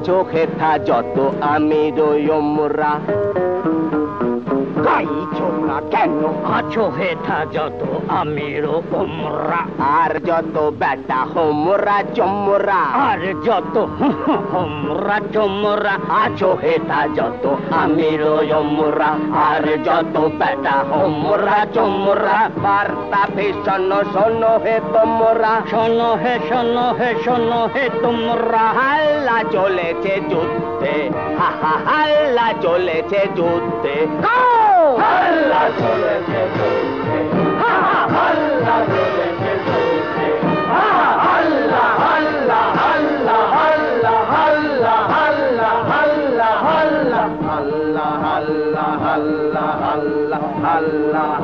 চোখে থা যত আমির ওমরা গাইছো না কেন আছো হেথা যত আমির ওমরা আর যত বেটা হোমরা চমরা আর যত হোমরা চমরা আছো হেথা যত আমির ওমরা আর যত বেটা হোমরা চমরা বার্তা ভীষণ শোনো হে তোমরা শোনো হে শোনো হে শোনো হে তোমরা হাল্লা চলেছে যুদ্ধে হাল্লা চলেছে যুদ্ধে হাল্লা চলেছে যুদ্ধে হাল্লা চলেছে যুদ্ধে হাল্লা হাল্লা হাল্লা হাল্লা হাল্লা হাল্লা হাল্লা হাল্লা হাল্লা হাল্লা হাল্লা হাল্লা হাল্লা